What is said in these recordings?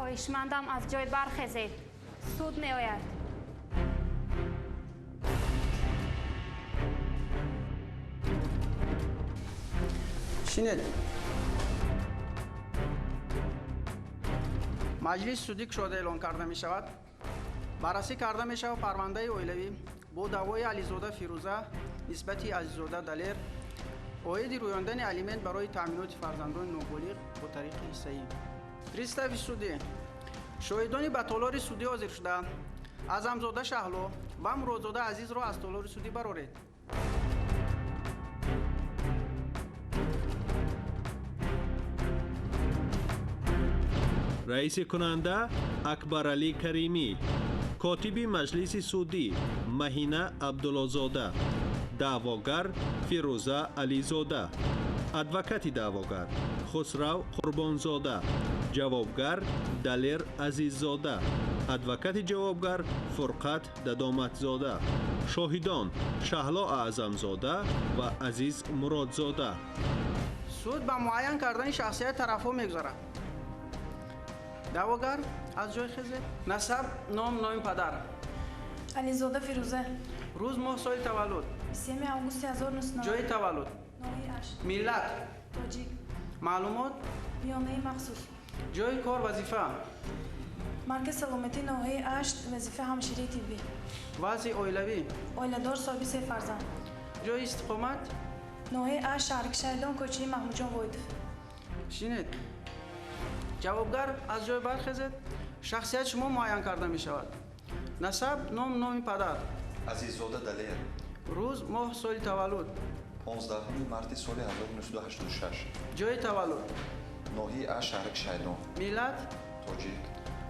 خواهشمندم از جای برخیزید. سود می آید. شنید مجلس سودی شده اعلان کرده می شود. بررسی کرده می شود پرونده اویلوی با دعوای علیزاده فیروزه نسبت عزیزاده دلیر عاید رویاندن الیمنت برای تامینات فرزندان نوبالغ با طریق حصه‌ای. پریستاف سودی شاهدان به تالار سودی حاضر شده اعظمزاده شهلا و مرادزاده عزیز را از تالار سودی برآورید. رئیس کننده اکبرعلی کریمی، کاتب مجلس سودی مهینه عبدالله‌زاده، دعواگر فیروزه علیزاده، ادوکات دعواگر خسرو قربانزاده، جوابگر دلیر عزیززاده، ادوکات جوابگر فرقت ددامتزاده، شاهدان شهلا اعظمزاده و عزیز مرادزاده. سود به معین کردن شخصیت طرف‌ها می‌گذارد. دعواگر از جای خیزه نسب نام پدر علیزاده فیروزه روز ماه سال تولد 30 آگوست 1900 جای تولد نوعی اش ملت تاجیک معلومات بیانیه مخصوص جای کار وظیفه مرکز سلامتی نوعی اش وظیفه همشیری طبی وضع اویلوی اویلدار صاحب 3 فرزند جای استقامت نوعی اش شهرک شهیدان کوچی محمود جان وایدف. شنید جوابگر از جای برخیزد شخصیت شما معین کرده می شود. نسب نام پدر عزیززاده دلیر روز ماه سال تولد 15 مارت سال 1986 جای تولد ناحیه اش شهرک شهیدان ملت تاجیک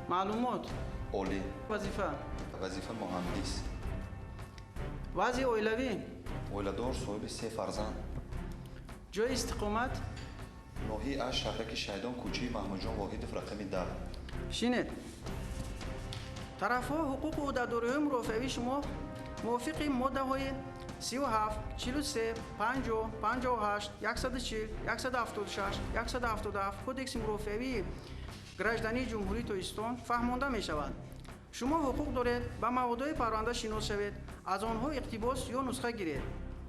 معلومات عالی وظیفه وظیفه مهندس وضع اویلوی اویلدار صاحب 3 فرزند جای استقامت ناحیه اش شهرک شهیدان کوچه محمود جان واحد رقم 10. شنید طرف‌ها حقوق و عهده‌داری‌های مرافعه شما موافق ماده‌های 37 43 50 58 140 176 177 کدکس مرافعه گراجدانی جمهوری تویستان فهمانده می‌شود. شما حقوق دارید به موادهای پرونده شناس شوید، از آنها اقتباس یا نسخه گیرید،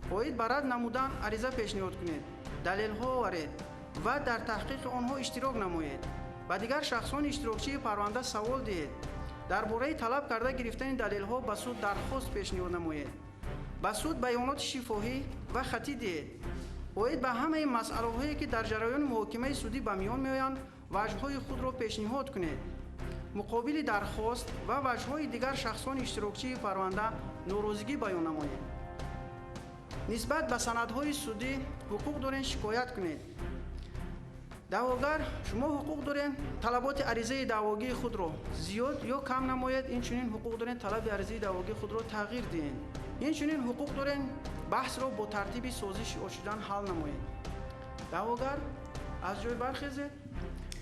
باید برات نمودن عریضه پیشنهاد کنید، دلیل‌ها آورید و در تحقیق آنها اشتراک نمایید. با دیگر شخصان اشتراکچی پرونده سوال دهید. درباره طلب کرده گرفتن دلیل‌ها به سود درخواست پیشنهاد نمایید. به سود بیانات شفاهی و خطی دهید. باید به همه مسائلی که در جریان محاکمه سودی به میان میآیند وجه‌های خود را پیشنهاد کنید. مقابل درخواست و وجه‌های دیگر شخصان اشتراکچی پرونده ناراضگی بیان نمایید. نسبت به سندهای سودی حقوق دارید شکایت کنید. دعواگر شما حقوق دارید طلبات عریضه دعواگی خود را زیاد یا کم نماید. این چنین حقوق دارید طلب عریضه دعواگی خود را تغییر دهید. این چنین حقوق دارید بحث را با ترتیب سازش آشیدن حل نمایید. دعواگر از جای برخیزید.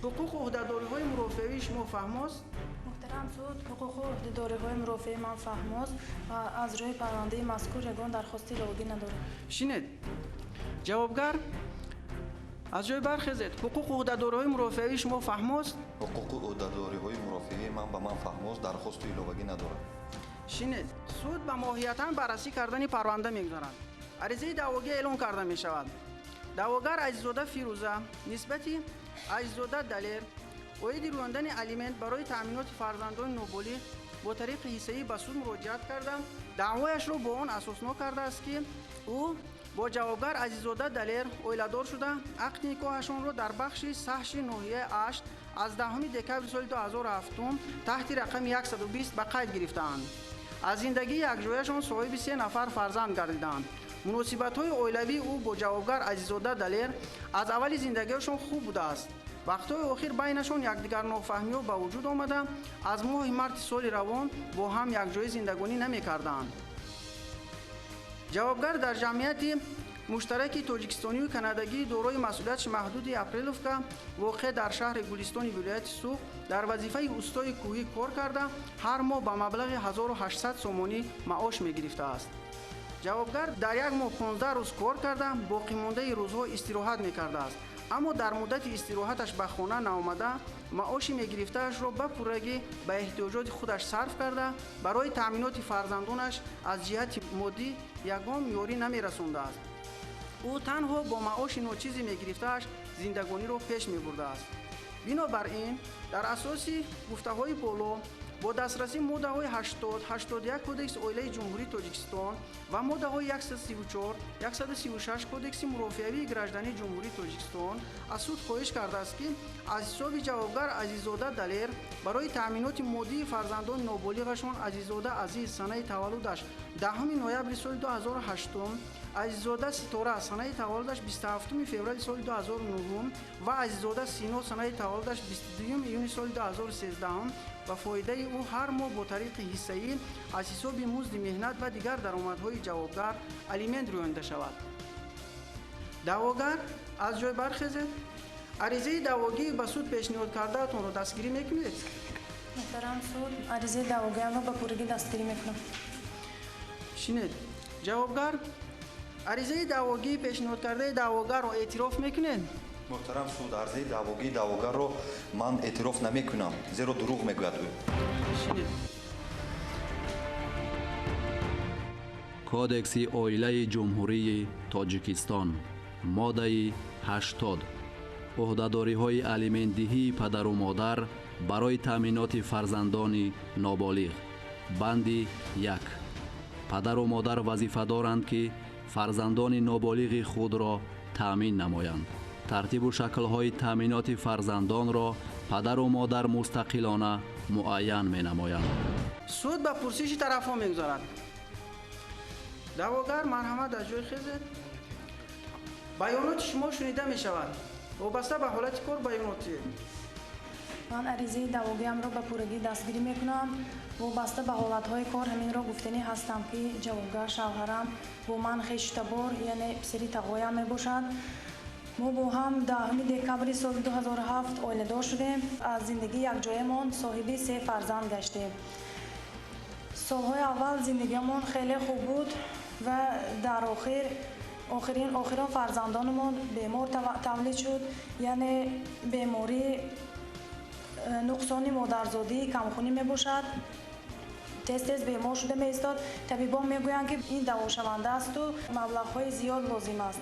حقوق و عهده‌داری‌های مرافعه شما فهم است؟ محترم سود حقوق و عهده‌داری‌های مرافعه من فهم است و از روی پرونده مذکور یگان درخواستی لغوی ندارم. شنید جوابگر از جای برخیزید. حقوق و عهده‌داری‌های مرافعه شما فهم است؟ حقوق و عهده‌داری‌های مرافعه من به من فهم است درخواست ایلاوگی ندارم. شنید سود به ماهیتاً بررسی کردن پرونده می‌گذارد. عریضه دعواگی اعلان کرده می‌شود. دعواگر عزیززاده فیروزه نسبت عزیززاده دلیر عاید رویاندن الیمنت برای تامینات فرزندان نوبالغ با طریق حصه‌ای به سود مراجعت کرده دعوایش را با آن اساسنا کرده است که او با جوابگر عزیززاده دلیر اویلدار شده عقد نکاحشان را در بخش سهش ناحیه 8 از 10 دکبر سال 2007 تحت رقم 120 به قید گرفتند. از زندگی یکجایشان صاحب 3 نفر فرزند گردیدند. مناسبت‌های اویلوی او با جوابگر عزیززاده دلیر از اول زندگیشان خوب بوده است. وقت‌های اخیر بینشان یکدیگر نافهمی‌ها به وجود آمده از ماه مارت سال روان با هم یکجای زندگانی نمی‌کردند. جوابگر در جمعیت مشترک تاجیکستانی و کانادایی دارای مسئولیت محدود اپریلوفکا واقع در شهر گلستان ولایت سوق در وظیفه استای کوهی کار کرده هر ماه به مبلغ 1800 سومانی معاش می‌گرفته است. جوابگر در یک ماه 15 روز کار کرده باقی مانده روزها استراحت می‌کرده است. аммо дар муддати истироҳаташ ба хона наомада маоши мегирифтаашро ба пуррагӣ ба эҳтиёҷоти худаш сарф карда барои таъминоти фарзандонаш аз ҷиҳати моддӣ ягон ёрӣ намерасондааст. ӯ танҳо бо маоши ночизе мегирифтааш зиндагониро пеш мебурдааст. бинобар ин дар асоси гуфтаҳои боло бо дастрасӣ моддаҳои 80-81 кодекси оилаи ҷумҳурии Тоҷикистон ва моддаҳои 134-136 кодекси мурофиавии граждании ҷумҳурии Тоҷикистон аз суд хоҳиш кардааст, ки аз ҳисоби ҷавобгар Азизода Далер барои таъминоти моддии фарзандони ноболиғашон Азизода Азиз санаи таваллудаш 10 ноябри соли 2008, Азизода Ситора санаи таваллудаш 27 феврали соли 2009 ва Азизода Сино санаи таваллудаш 22 июни соли 2013 ва фоидаи ӯ ҳар моҳ бо тариқи ҳиссаӣ аз ҳисоби музди меҳнат ва дигар даромадҳои ҷавобгар алимент рӯёнида шавад. даъвогар аз ҷой бархезед. аризаи даъвогии ба суд пешниҳод кардаатонро дастгирӣ мекунед? муҳтарам суд, аризаи даъвогиамро ба пуррагӣ дастгирӣ мекунам. шинед. ҷавобгар аризаи даъвогии пешниҳод кардаи даъвогарро эътироф мекунед? муҳтарам суд, арзаи даъвогии даъвогарро ман эътироф намекунам, зеро дурӯғ мегӯяд ӯ. шинед. кодекси оилаи ҷумҳурии Тоҷикистон моддаи 80 ӯҳдадориҳои алиментдиҳии падару модар барои таъминоти фарзандони ноболиғ. банди 1. падару модар вазифадоранд ки фарзандони ноболиғи худро таъмин намоянд. тартибу шаклҳои таъминоти фарзандонро падару модар мустақилона муайян менамоянд. суд ба пурсиши тарафҳо мегузарад. даъвогар марҳамат аз ҷой хезед. баёноти шумо шунида мешавад. вобаста ба ҳолати кор баёноте. ман аризаи даъвогиамро ба пуррагӣ дастгирӣ мекунам. вобаста ба ҳолатҳои кор ҳаминро гуфтанӣ ҳастам, ки ҷавобгар шавҳарам бо ман хештабор, яъне писари тағоям мебошад. мо бо ҳам 10 декабри соли 2007 оиладор шудем. аз зиндагии якҷоямон соҳиби 3 фарзанд гаштем. солҳои аввал зиндагиамон хеле хуб буд ва дар охирон фарзандонамон бемор тавлид шуд, яъне бемори нуқсони модарзодӣ камхунӣ мебошад. тез бемор шуда меистод. табибон мегӯянд, ки ин давошаванда асту маблағҳои зиёд лозим аст.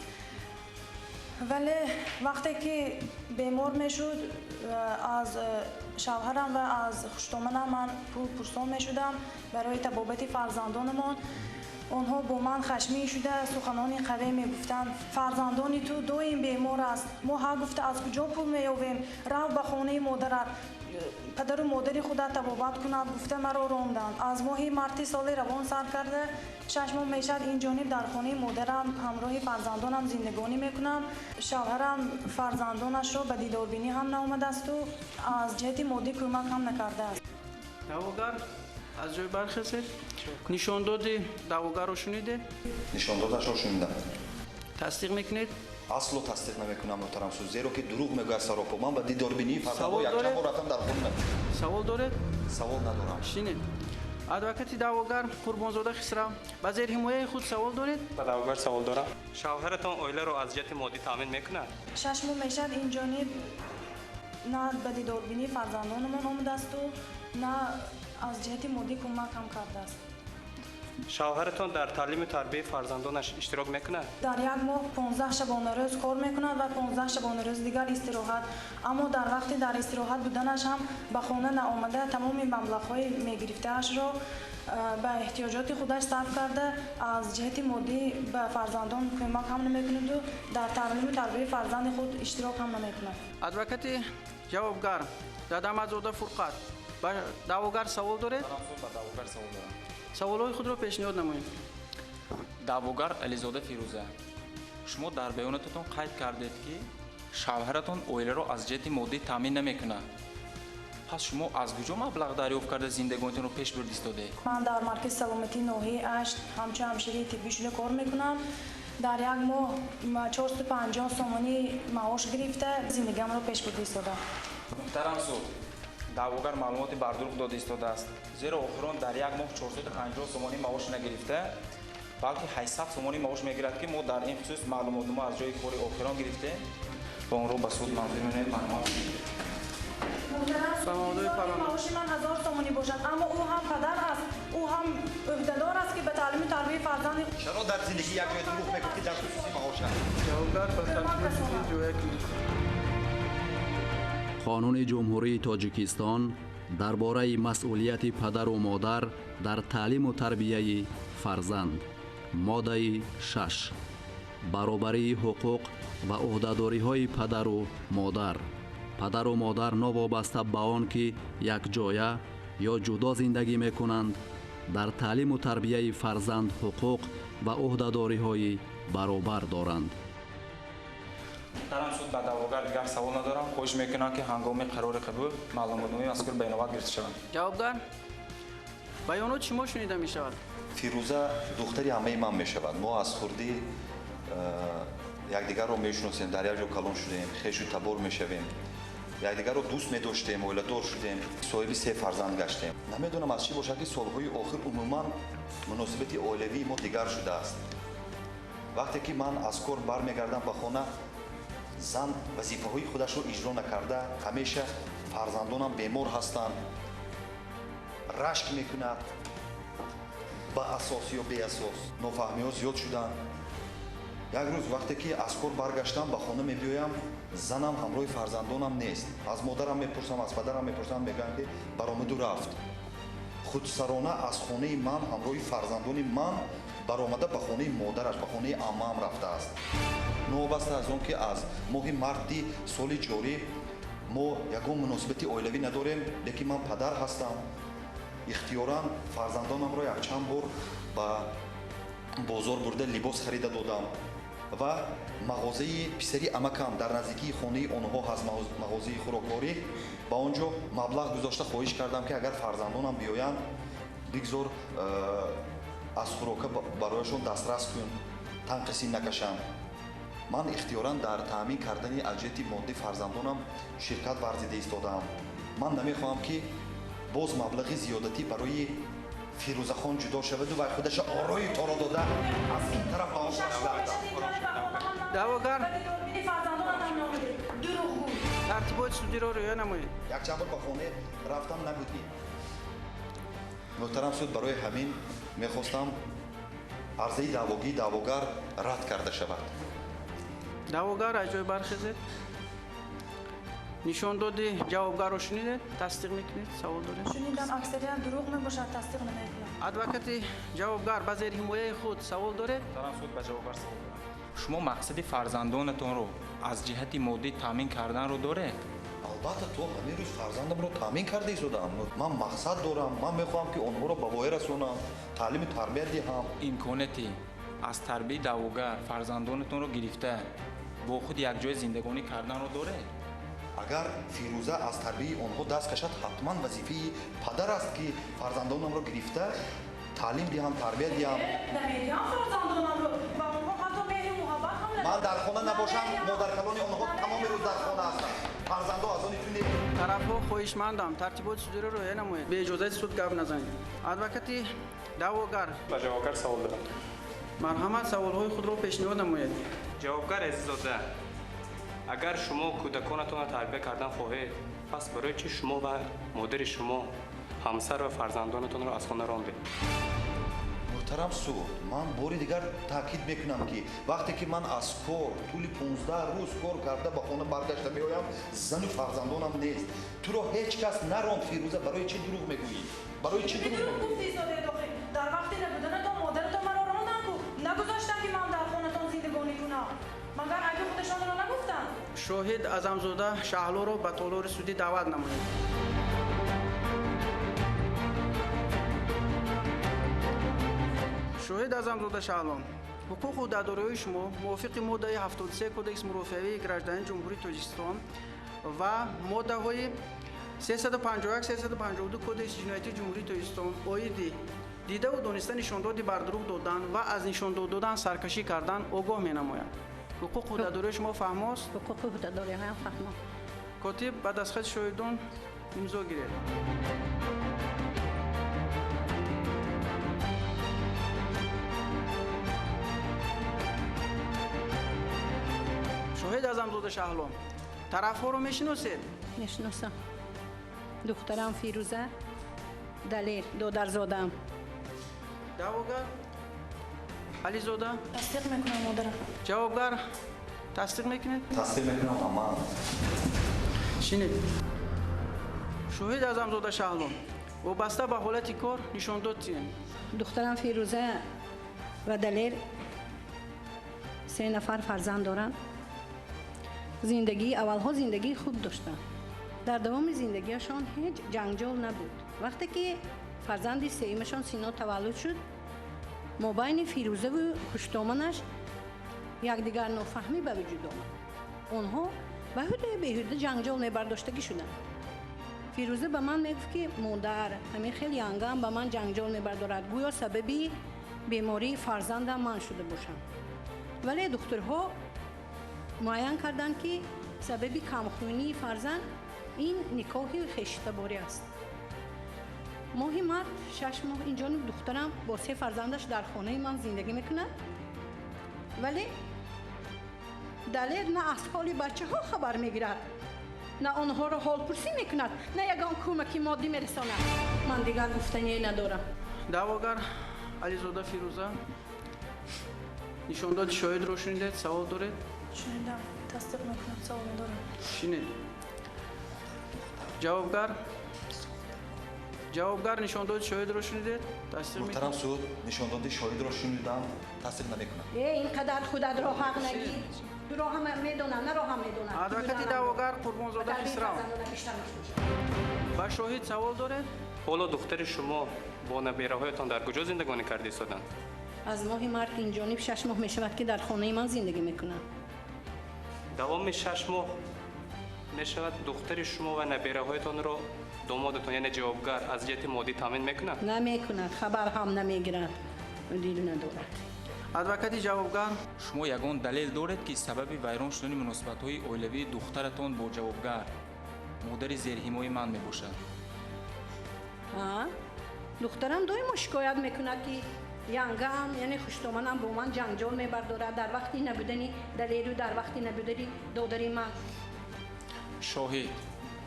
вале вақте ки бемор мешуд, аз шавҳарам ва аз хуштоманам ман пул пурсон мешудам барои табобати фарзандонамон. онҳо бо ман хашмин шуда суханони қавӣ мегуфтанд. фарзандони ту доим бемор аст. мо ҳа гуфта аз куҷо пул меёвем? рав ба хонаи модарат, падару модари худат табобат кунад, гуфта маро ронданд. аз моҳи марти соли равон сар карда 6 моҳ мешад ин ҷониб дар хонаи модарам ҳамроҳи фарзандонам зиндагонӣ мекунам. шавҳарам фарзандонашро ба дидорбинӣ ҳам наомадасту аз ҷиҳати моддӣ кӯмак ҳам накардааст. даъвогар аз ҷой бархезед. нишондоди даъвогарро шуниде? нишондодашро шунидам. тасдиқ мекунед? асло тасдиқ намекунам муҳтарам суд, зеро ки дурӯғ мегӯяд саропо. ман ба дидорбинии фарзандо Савол якчанд доред? бор рафтам дар хона. савол доред? савол надорам. шинед. адвокати даъвогар Қурбонзода Хисрав, ба зерҳимояи худ савол доред? ба даъвогар савол дорам. шавҳаратон оиларо аз ҷиҳати моддӣ таъмин мекунад? 6 моҳ мешад ин ҷониб на ба дидорбинии фарзандонамон омадасту на аз ҷиҳати моддӣ кӯмак ҳам кардааст. шавҳаратон дар таълиму тарбияи фарзандонаш иштирок мекунад? дар як моҳ 15 шабонарӯз кор мекунад ва 15 шабонарӯз дигар истироҳат. аммо дар вақти дар истироҳат буданаш ҳам ба хона наомада тамоми маблағҳои мегирифтаашро ба эҳтиёҷоти худаш сарф карда аз ҷиҳати моддӣ ба фарзандон кӯмак ҳам намекунаду дар таълиму тарбияи фарзанди худ иштирок ҳам намекунад. адвокати ҷавобгар Дадаматзода Фурқат, ба даъвогар савол доред? ба даъвогар савол дорам. саволҳои худро пешниҳод намоед. даъвогар Ализода Фирӯза, шумо дар баёнататон қайд кардед, ки шавҳаратон оиларо аз ҷиҳати моддӣ таъмин намекунад. пас шумо аз куҷо маблағ дарёфт карда зиндагонитонро пеш бурд истодед? ман дар маркази саломатии ноҳияи 8 ҳамчун ҳамширии тиббӣ шуда кор мекунам. дар як моҳ 450 сомонӣ маош гирифта зиндагиамро пеш бурда истодам. муҳтарам суд, даъвогар маълумоти бардуруғ дода истодааст, зеро охирон дар як моҳ 450 сомонӣ маош нагирифта, балки 800 сомонӣ маош мегирад, ки мо дар ин хусус маълумотнамо аз ҷои кори охирон гирифтем. با اون رو به سود منظور می‌کنید معلومات فرمانده پرونده. معاش من 1000 تومانی باشد اما او هم پدر است او هم عهده‌دار است که به تعلیم و تربیت فرزند چرا در زندگی یک جای دروغ میگوید که در خصوصی معاش است؟ جوابگر به ترتیب سودی جویا کنید. قانون جمهوری تاجیکستان درباره مسئولیت پدر و مادر در تعلیم و تربیه فرزند ماده 6 برابری حقوق و عهده‌داری‌های پدر و مادر نوابسته به آن که یک جایه یا جدا زندگی می‌کنند در تعلیم و تربیه فرزند حقوق و عهده‌داری‌های برابر دارند. در این صورت به دعواگر دیگر سوال ندارم. خواهش میکنم که هنگام قرار قبول معلومات‌نامه مذکور به نوبت گرفته شوند. جوابگر بیانات شما شنیده می شود. فیروزه دختری همه من می شود. ما از خردی یکدیگر رو می شناسیم، در یک جا کلان شدیم، خویش و تبار می شویم، یکدیگر رو دوست می داشتیم، اولاددار شدیم، صاحب 3 فرزند گشتیم. نمیدونم از چی باشد که سالهای آخر عموما مناسبت اولیوی ما دیگر شده است. وقتی که من از کار برمیگردم به خانه، زن وظیفه های خودش رو اجرا نکرده، همیشه فرزندانم بیمار هستند، رشک میکند، با اساس یا بی اساس نافهمی ها زیاد شدن. یک روز وقتی که از کار برگشتم به خانه میبیایم، زنم همراه فرزندانم نیست. از مادرم میپرسم، از پدرم میپرسم، میگن که برآمد و رفت. خودسرانه از خانه من همراه فرزندان من برآمده به خانه مادرش، به خانه عمم رفته است. نوبسته از اون که از ماه مردی سال جاری ما یگان مناسبتی اولیوی نداریم، لیکن من پدر هستم. اختیاراً فرزندانم را یک چند بار به بازار برده لباس خریده دادم و مغازه پسری عمکم در نزدیکی خانه آنها هست، مغازه خوراکواری، با اونجا مبلغ گذاشته خواهش کردم که اگر فرزندانم بیایند بگذار از خوراک برایشون دسترس کن، تنقصی نکشم. من اختیاراً در تامین کردن اجرت مادی فرزندانم شرکت ورزیده ایستادم. من نمیخواهم که باز مبلغ زیادتی برای فیروزه خان جدا شود و خودش آرای تا را داده از این طرف به آن طرف دعواگر ترتیبات سودی را رعایت نمایید. یک چند بار به خانه رفتم نبودی. محترم سود، برای همین میخواستم عرضه دعواگر رد کرده شود. دعواگر از جای برخیزید. نشان دادی جوابگر رو شنیده؟ تصدیق میکنید؟ سوال دارید؟ شنیدم اکثریت دروغ میباشد تصدیق نمیکنم. ادوکاتی جوابگر به زیر حمایه خود سوال داره؟ دارم سود به جوابگر سوال دارم. شما مقصد فرزندانتون رو از جهت مادی تامین کردن رو داره؟ البته تو همین روز فرزندم رو تامین کرده ایستادم. من مقصد دارم. من میخواهم که آنها رو به وای رسونم، تعلیم تربیت دهم. امکاناتی از تربیت دعواگر فرزندانتون رو گرفته با خود یک جای زندگانی کردن رو داره؟ اگر فیروزه از تربیت آنها دست کشد، حتما وظیفه پدر است که فرزندانم رو گرفته تعلیم دهم، تربیت دهم. نمیدیم فرزندانم رو و اونها حتی مهر محبت هم من در خانه نباشم، مادر کلان آنها تمام روز در خانه هستم. فرزندا از آن میتونید. طرف‌ها خواهشمندم ترتیبات سودی را رعایت نمایید. به اجازه سود گپ نزنید. ادوکاتی دعواگر به جوابگر سوال دارم. مرحمت سوال‌های خود را پیشنهاد نمایید. جوابگر عزیزاده، اگر شما کودکانتان را تربیت کردن خواهید، پس برای چی شما و مادر شما همسر و فرزندانتان را از خانه راندید؟ محترم سود، من باری دیگر تاکید میکنم که وقتی که من از کار طول 15 روز کار کرده به خانه برگشته میایم، زن و فرزندانم نیست. تو را هیچ کس نراند. فیروزه، برای چی دروغ میگویی؟ برای چی دروغ میگویی؟ در وقتی نبودن تو مادرتون مرا راندن کو نگذاشتن که من در خانه‌تان زندگانی کنم. مگر اگه خودشان را نگفتن؟ شاهد اعظمزاده شهلا را به تالار سودی دعوت نمایید. شاهد اعظمزاده شهلان، حقوق و عهده‌داری‌های شما موافق ماده 73 کدکس مرافعه گراجدانی جمهوری تاجیکستان و ماده‌های 351 352 کدکس جنایتی جمهوری تاجیکستان آید دیده و دانسته نشاندادی بر دروغ دادن و از نشانداد دادن سرکشی کردن آگاه می‌نماید. حقوق و عهده‌داری شما فهم است؟ حقوق و عهده‌داری من فهم. کاتب به دستخط شاهدان امضا گیرید. شاهد شاهد اعظمزاده شهلام طرف‌ها رو میشناسید؟ میشناسم. دخترم فیروزه دلیر دودرزادم. دعواگر علیزاده تصدیق میکنم مادرم. جوابگر تصدیق میکنید؟ تصدیق میکنم اما شنید شاهد اعظمزاده شهلام وابسته به حالت کار نشان داد چیه؟ دخترم فیروزه و دلیر 3 نفر فرزند دارن. زندگی اولها زندگی خوب داشتن. در دوام زندگیشان هیچ جنجال نبود. وقتی که فرزند سیمشان سینا تولد شد، مابین فیروزه و خوشتامنش یکدیگر نافهمی به وجود آمد. آنها بهوده جنجال میبرداشتگی شدند. فیروزه به من میگفت که مادر همین خیلی ینگم به من جنجال میبردارد، گویا سببی بیماری فرزندم من شده باشم. ولی دکترها معین کردند که سببی کمخونی فرزند این نکاح خشتباری است. ماهی مرد 6 ماه اینجا دخترم با 3 فرزندش در خانه من زندگی میکنه، ولی دلیل نه از حال بچه ها خبر میگیرد، نه آنها را حال پرسی میکند، نه یگان کمکی مادی میرساند. من دیگر گفتنی ندارم. دعواگر علیزاده فیروزه نشان داد شاهد رو شنیدید؟ سوال دارید؟ شنیدم. تصدیق میکنم. سوال دارم. شنید جوابگر نشان داد شاهد رو شنیدید؟ تصدیق محترم میکنید؟ سود نشان داده شاهد را شنیدم تصدیق نمیکنم اینقدر خودت را حق نگی. تو را هم میدونم، نه را هم میدونم. ادوکات دعواگر قربانزاده خسرو با شاهد سوال دارید؟ حالا دختر شما با نبیرهایتان در کجا زندگانی کرده ایستادند؟ از ماه مرد این جانب 6 ماه می شود که در خانه من زندگی میکنم. دوام 6 ماه می شود دختر شما و نبیرهایتان را دامادتان یعنی جوابگر از جهت مادی تامین میکند؟ نمیکند، خبر هم نمیگیرد، دید ندارد. ادوکات جوابگر شما یگان دلیل دارید که سبب ویران شدن مناسبت‌های اولیوی دخترتان با جوابگر مادر زیرحمای من میباشد. ها؟ دخترم دوی شکایت میکند که ینگم یعنی خوشتامنم با من جنجال میبردارد، در وقتی نبودنی دلیل و در وقتی نبودنی دادری من. شاهد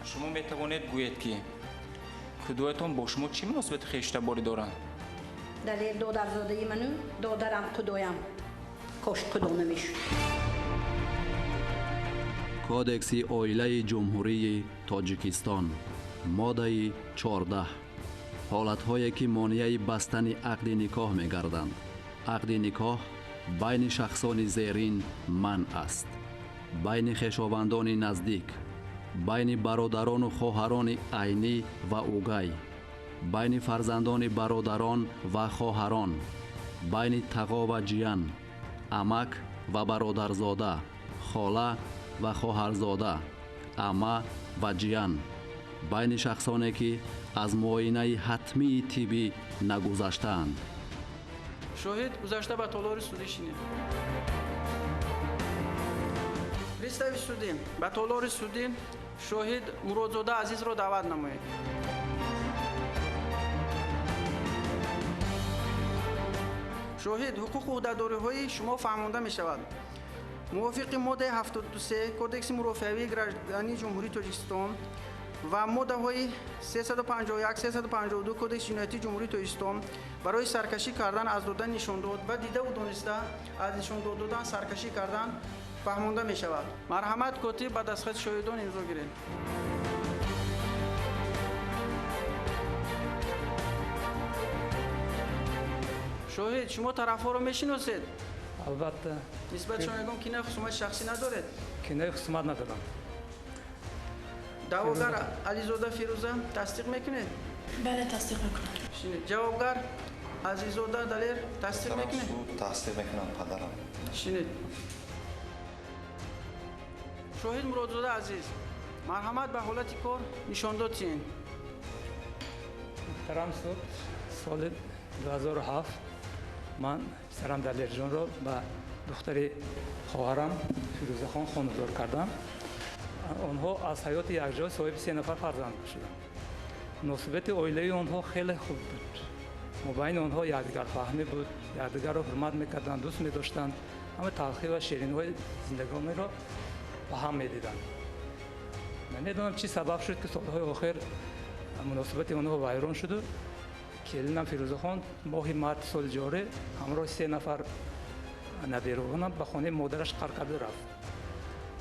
شما میتوانید گویید که کدویتان با شما چی مناسبت خیشتباری دارند؟ دلیل دادرزاده منو دادرم کدویم کاش کدو نمیشد. کودکس اویله جمهوری تاجیکستان ماده 14 حالت‌هایی که مانع بستن عقد نکاح می‌گردند. عقد نکاح بین شخصان زیرین منع است. بین خویشاوندان نزدیک، بین برادران و خواهران عینی و اوگای، بین فرزندان برادران و خواهران، بین تقا و جیان، عمک و برادرزاده، خاله و خواهرزاده، عمه و جیان، بین شخصانی که از معاینه حتمی طبی نگذشتند. شاهد گذشته به تالار سودی شینید. پریستاوی سودی به تالار سودی شاهد مرادزاده عزیز را دعوت نمایید. شاهد حقوق و عهده‌داری‌های شما فهمانده می شود. موافق ماده 73 کودکس مرافعه گردانی جمهوری تاجیکستان و ماده های 351 352 کودکس جنایتی جمهوری تاجیکستان برای سرکشی کردن از دادن نشان داد و دیده و دانسته از نشان دادن سرکشی کردن فهمانده می شود. مرحمت کاتب به دستخط شاهدان امضا گیرید. شاهد شما طرف‌ها رو میشناسید؟ البته. نسبت شما کینه خصومت شخصی ندارید؟ کینه خصومت ندارم. دعواگر علیزاده فیروزه تصدیق میکنید؟ بله تصدیق میکنم. شنید. جوابگر عزیزاده دلیر تصدیق میکنید؟ تصدیق میکنم پدرم. شنید. شاهد مرادزاده عزیز مرحمت به حالت کار نشان دادین. محترم سود سال 2007 من سرم دلیر جان را به دختر خواهرم فیروزه خان خانه‌دار کردم. آنها از حیات یکجا صاحب 3 نفر فرزند شدند. مناسبت عائله آنها خیلی خوب بود. مابین آنها یکدیگر فهمی بود، یکدیگر را حرمت میکردند، دوست می‌داشتند. اما تلخی و شیرینی‌های زندگانی را با هم میدیدن. نمیدونم چی سبب شد که سالهای آخر مناسبت اونها ویران شد و کلینم فیروزه خان ماه مارت سال جاری همراه 3 نفر نبیروانم به خانه مادرش قرار کرده رفت.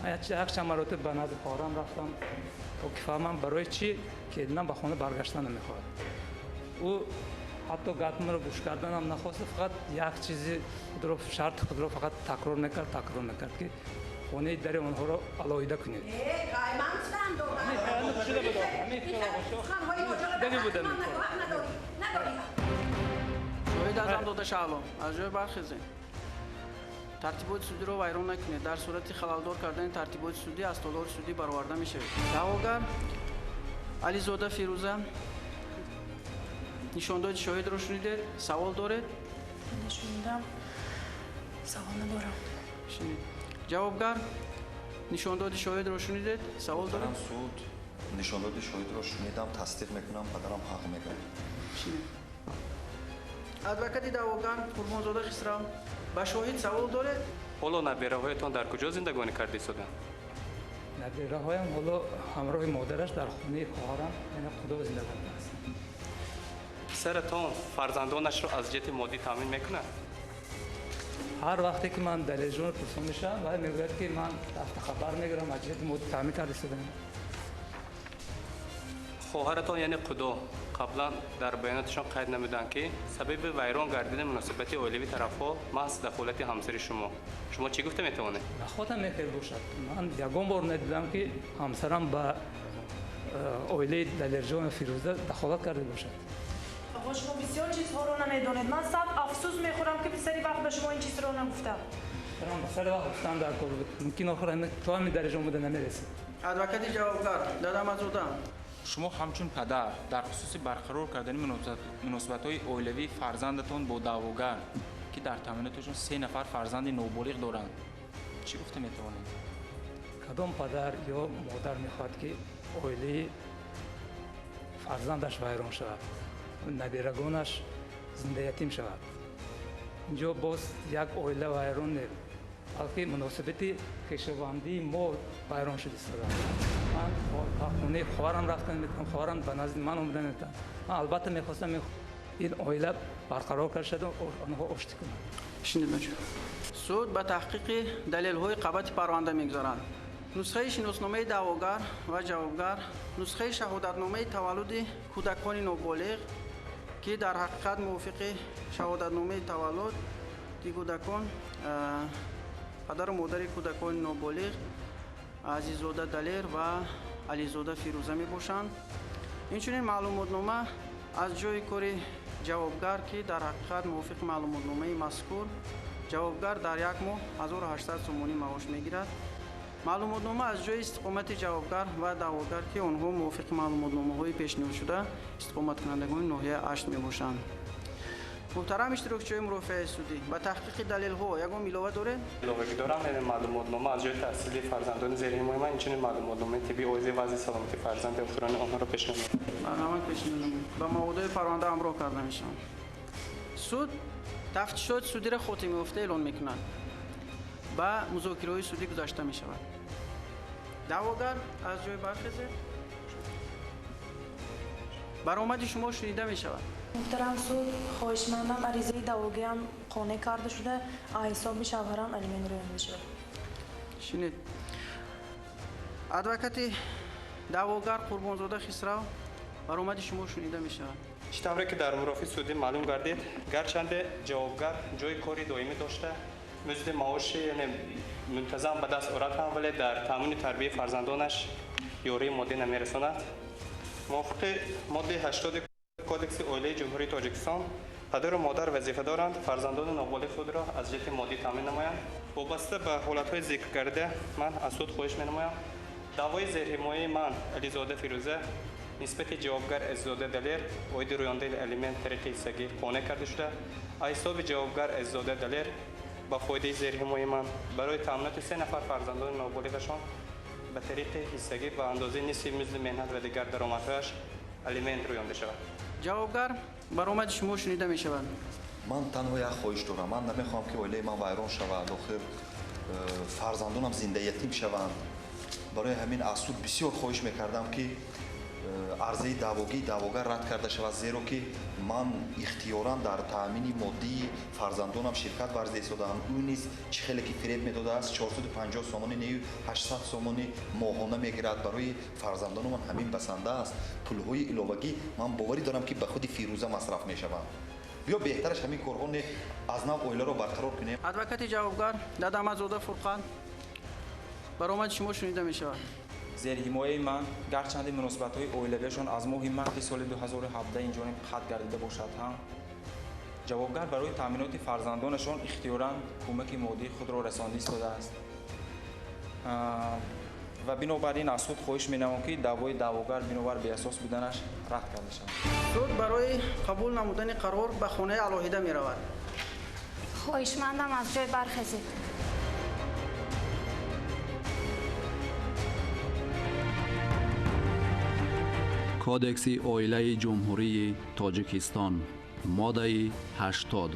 یک چند مرتبه به نزد خواهرم رفتم تا که فهمم برای چی کلینم به خانه برگشتن نمیخواد. او حتی گپ رو گوش کردن هم نخواست، فقط یک چیزی شرط خود را فقط تکرار میکرد که خانه در آنها را علایده کنید. شاهد ازم داده شعلام از جای برخیزین. ترتیبات سودی رو ویران نکنید. در صورت خلالدار کردن ترتیبات سودی از تالار سودی برآورده میشه. دعواگر علیزاده فیروزه نشانداد شاهد رو شنیدید؟ سوال دارید؟ نشوندم سوال ندارم. شنید. جوابگر نشانداد شاهد رو شنیدید؟ سوال دارید؟ سود نشانداد شاهد رو شنیدم، تصدیق میکنم، پدرم حق میگه. شنید. ادوکات دعواگر قربانزاده خسرو با شاهد سوال دارید؟ حالا نبیره‌هایتان در کجا زندگانی کرده شدند؟ نبیره‌هایم حالا همراه مادرش در خانه خواهرم یعنی خدا زندگانی است. پسرتان فرزندانش را از جهت مادی تامین میکنه؟ هر وقتی که من در جون پرسان میشم و میگوید که من رفت خبر میگیرم از جهت مادی تامین کرده شدم. خواهرتان یعنی خدا قبلا در بیاناتشان قید نمودند که سبب ویران گردیدن مناسبت عائلوی طرفها محض دخالت همسر شما چی گفته میتوانید؟ خودم میخیر باشد. من یگان بار ندیدم که همسرم با عائله دلیرجان فیروزه دخالت کرده باشد. آقا شما بسیار چیزها رو نمیدونید. من صد افسوس میخورم که پسری وقت به شما این چیز رو نگفتم. من بسر وقت گفتم در کار بود. ممکن آخر تا همین درجه بوده نمیرسید. ادوکات جوابگر دادم از اودم. شما همچون پدر در خصوص برقرار کردن مناسبت‌های عائلوی فرزندتان با دعواگر که در تامیناتشون 3 نفر فرزند نوبالغ دارند چی گفته میتوانید؟ کدام پدر یا مادر میخواد که عائله فرزندش ویران شود، نبیرگانش زنده یتیم شود؟ اینجا باز یک عائله ویران نیست، بلکه مناسبت خویشاوندی ما ویران شده است. من خانه خواهرم رفتن میتونم، خواهرم به نزد من اومدن میتونم. من البته میخواستم این عائله برقرار کرده شد و آنها آشتی کنند. شنید بچه. سود به تحقیق دلیل‌های قبط پرونده میگذارند. نسخه شناسنامه دعواگر و جوابگر، نسخه شهادتنامه تولد کودکان نوبالغ که در حقیقت موافق شهادتنامه تولد کودکان پدر و مادر کودکان نوبالغ عزیزاده دلیر و علیزاده فیروزه می باشند. اینچنین معلوماتنامه از جای کار جوابگر که در حقیقت موافق معلوماتنامه مذکور جوابگر در یک ماه 1800 سومانی معاش میگیرد. معلوماتنامه از جای استقامت جوابگر و دعواگر که آنها موافق معلوماتنامه های پیشنهاد شده استقامت کنندگان ناحیه 8 می باشند. محترم اشتراکچی مرافع سودی با تحقیق دلیل ها یگان علاوه داره؟ علاوه دارم، یعنی معلوماتنامه از جای تحصیلی فرزندان زیر حمایت من اینچنین معلوماتنامه طبی اوضاع وضع سلامتی فرزند اخران آنها را پیشنهاد برنامه پیشنهاد با موضوع پرونده همراه کرده میشن. سود تفتیشات سودی را خاتمه یافته اعلان میکنند و مذاکره سودی گذاشته می شود. دعواگر از جای برخیزه برآمد شما شنیده می شود. محترم سود خواهشمندم عریضه دعواگی هم خانه کرده شده حساب شوهرم الیمن رو شده. شنید. ادوکات دعواگر قربانزاده خسرو برآمد شما شنیده می شود. طوری که در مرافع سودی معلوم گردید گرچند جوابگر جای کاری دائمی داشته مزد معاش یعنی منتظم به دست آورد هم ولی در تامین تربیت فرزندانش یاری مادی نمیرساند. موافق ماده 80 کودکس عائله جمهوری تاجیکستان پدر و مادر وظیفه دارند فرزندان نابالغ خود را از جهت مادی تامین نمایند. وابسته به حالت‌های ذکر کرده من از سود خواهش می‌نمایم دعوای زیرحمایه من علیزاده فیروزه نسبت جوابگر عزیزاده دلیر عاید رویانده الیمن طریق حصگی قانع کرده شده. حساب جوابگر عزیزاده دلیر با فایده زیرحمایه من برای تامینات 3 نفر فرزندان نابالغشان به طریق حصگی به اندازه نصف مزد مهنت و دیگر درآمدهایش الیمن رویانده شود. جوابگر برآمد شما شنیده می شود. من تنها یک خواهش دارم. من نمیخوام که عائله من ویران شود. آخر فرزندانم زنده یتیم شوند. барои ҳамин аз суд бисёр хоҳиш мекардам ки арзаи даъвогии даъвогар рад карда шавад, зеро ки ман ихтиёран дар таъмини моддии фарзандонам ширкат варзида истодаам. ӯ низ чӣ хеле ки фиреб медодааст, 450 сомони нею 800 сомони моҳона мегирад. барои фарзандону ман ҳамин басанда аст. пулҳои иловагӣ ман боварӣ дорам ки ба худи Фирӯза масраф мешаванд. биё беҳтараш ҳамин корҳо не аз нав оиларо барқарор кунем. адвокати ҷавобгар Дадамазода Фурқан, баромади шумо шунида мешавад. зерҳимояи ман гарчанде муносибатҳои оилавиашон аз моҳи марти соли 2017 инҷониб қатъ гардида бошад ҳам ҷавобгар барои таъминоти фарзандонашон ихтиёран кӯмаки моддии худро расонда истодааст ва бинобар ин аз суд хоҳиш менамоям ки даъвои даъвогар бинобар беасос буданаш рад карда шавад. суд барои қабул намудани қарор ба хонаи алоҳида меравад. хоҳишмандам аз ҷой бархезед. кодекси оилаи ҷумҳурии тоҷикистон моддаи 80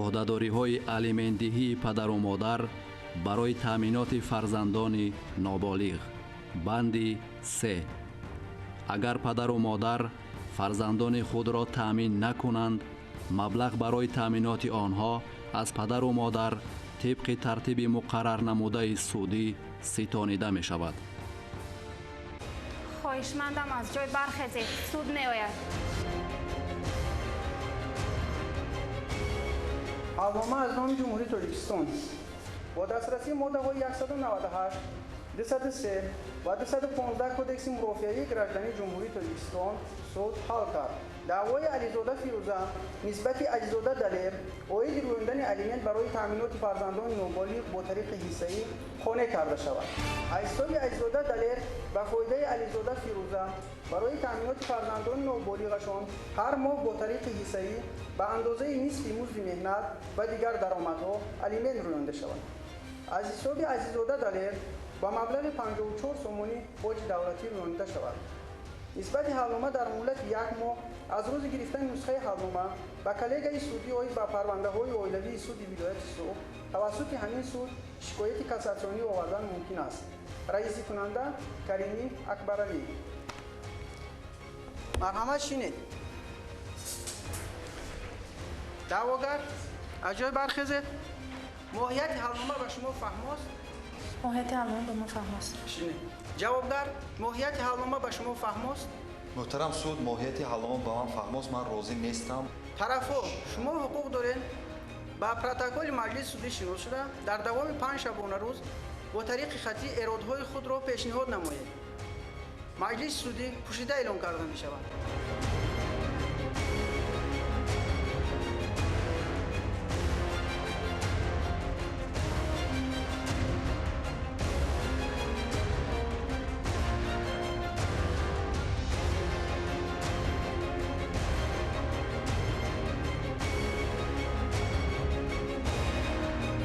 ӯҳдадориҳои алиментдиҳии падару модар барои таъминоти фарзандони ноболиғ. банди 3 агар падару модар фарзандони худро таъмин накунанд, маблағ барои таъминоти онҳо аз падару модар тибқи тартиби муқаррар намудаи судӣ ситонида мешавад. хоҳишмандам аз ҷой бархезед. суд меояд. алнома аз номи ҷумҳурии тоҷикистон бо дастрасии моддаҳои 198, 203 ва 215 кодекси мурофиаи граждании ҷумҳурии тоҷикистон суд ҳал кард. даъвои ализода Фирӯза нисбати Ализода Далер оиди рӯёндани алимент барои таъминоти фарзандони ноболиғ бо тариқи ҳиссаӣ қонеъ карда шавад. аз ҳисоби Ализода Далер ба фоидаи Ализода Фирӯза барои таъминоти фарзандони ноболиғашон ҳар моҳ бо тариқи ҳиссаӣ ба андозаи нисфи музди меҳнат ва дигар даромадҳо алимент рӯёнда шавад. аз ҳисоби Азизода Далер ба маблағи 54 сомони боҷи давлатӣ рӯёнда шавад. нисбати ҳалнома дар муҳлати 1 моҳ аз рӯзи гирифтани нусхаи ҳалнома ба коллегаи судӣ оид ба парвандаҳои оилавии суди вилояти Суғ тавассути ҳамин суд шикояти кассатсионӣ овардан мумкин аст. раиси кунанда Каримӣ Акбаралӣ. марҳамат шинед. даъвогар аз ҷой бархезед. моҳияти ҳалнома ба шумо фаҳмост? моҳияти ҳалнома ба ман фаҳмост. шинед. ҷавобгар моҳияти ҳалнома ба шумо фаҳмост? муҳтарам суд, моҳияти ҳалнома ба ман фаҳмост, ман розӣ нестам. тарафҳо шумо ҳуқуқ доред ба протоколи маҷлис судӣ шинос шуда дар давоми 5 шабона рӯз бо тариқи хатӣ эродҳои худро пешниҳод намоед. маҷлиси судӣ пӯшида эълон карда мешавад.